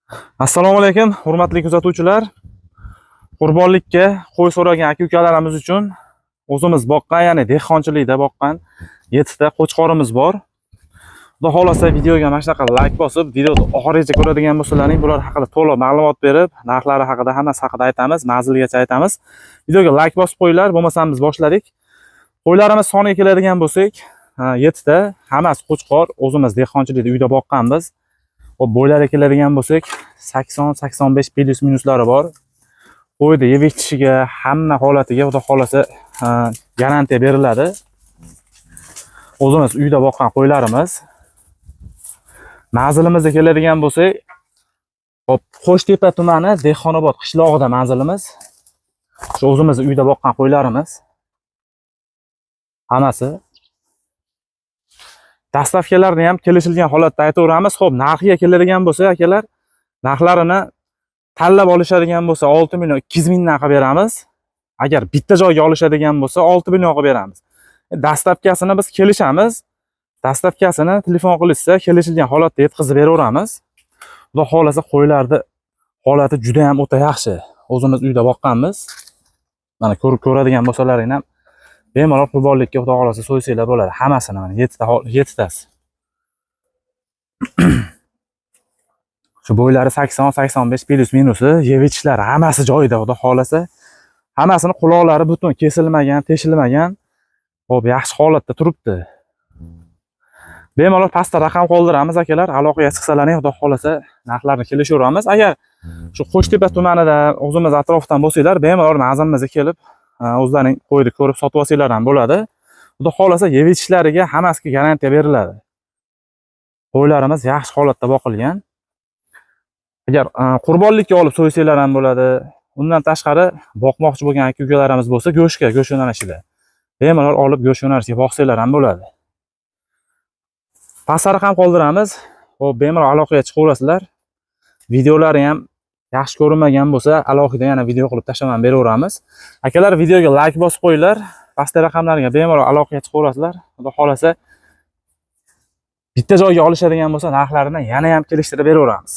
Assalomu alaykum, hurmatli kuzatuvchilar. Qurbonlikka qo'y so'ragan aka-ukalarimiz uchun o'zimiz boqqan, ya'ni dehqonchilikda boqqan 7 ta qo'chqorimiz bor. Xudo xolasa videoga mana shunaqa like bosib, videoni oxirigacha ko'radigan bo'lsalaring, bular haqida to'liq ma'lumot berib, narxlari haqida, hammasi haqida aytamiz, manzilgacha aytamiz. Videoga like bosib qo'yinglar, bo'lmasam biz boshladik. Qo'ylarimiz soniga keladigan bo'lsak, 7 ta, hammasi qo'chqor, o'zimiz dehqonchilikda uyda boqqanmiz. Hop, bo'ylariga keladigan bo'lsak, 80-85 plus minuslari bor. Qo'yni yeb ichishga, hamma holatiga xudo xolasa garantiya beriladi. O'zimiz uyda boqqan qo'ylarimiz. Manzilimizga keladigan bo'lsak, hop, Qo'shtepa tumani Dehqonobod qishlog'ida manzilimiz. Shu o'zimiz uyda boqqan qo'ylarimiz. Hammasi. Dastavkalarni ham kelishilgan holatda aytaveramiz. Xo'p, narxiga keladigan bo'lsa, akalar, narxlarini tanlab olishadigan bo'lsa 6 million 200 mingdan qilib beramiz. Agar bitta joyga olishadigan bo'lsa 6 million qilib beramiz. Dastavkasini biz kelishamiz. Dastavkasini telefon qilishsa, kelishilgan holatda yetkazib beraveramiz. Xudo xolasa qo'ylarni holati juda ham o'ta yaxshi. O'zimiz uyda boqqanmiz. Mana ko'radigan bo'lsalaring ham bemalol qurbonlikka xudo xolasa so'ysanglar bo'ladi. Hammasini mana 7 tasi. Shu bo'ylari 80-85 plus minusi, yeb ichishlari hammasi joyida xudo xolasa. Hammasini quloqlari butun kesilmagan, teshilmagan. Xo'p, yaxshi holatda turibdi. Bemalol pastda raqam qoldiramiz akalar, aloqaga chiqsalaring xudo xolasa narxlarni kelishaveramiz. Agar shu Qo'shtepa tumanida o'zimiz atrofdan bo'lsanglar, bemalol manzilimizga kelib, o'zlaring qo'yni ko'rib sotib olsanglar ham bo'ladi. Xudo xolasa yeb ichishlariga hammasiga garantiya beriladi. Qo'ylarimiz yaxshi holatda boqilgan. Agar qurbonlikka olib so'ysanglar ham bo'ladi. Undan tashqari boqmoqchi bo'lgan aka-ukalarimiz bo'lsa, go'shtga, go'sht yo'nalishida bemalol olib go'sht yo'nalishiga boqsanglar ham bo'ladi. Pastda raqam qoldiramiz. Xo'p, bemalol aloqaga chiqaverasizlar. Videolari ham yaxshi ko'rinmagan bo'lsa, alohida yana video qilib tashlab beraveramiz. Akalar, videoga like bosib qo'yinglar. Pastda raqamlarga bemalol aloqaga chiqaverasizlar. Xudo xolasa bitta joyga olishadigan bo'lsa, narxlarini yana ham kelishtirib beraveramiz.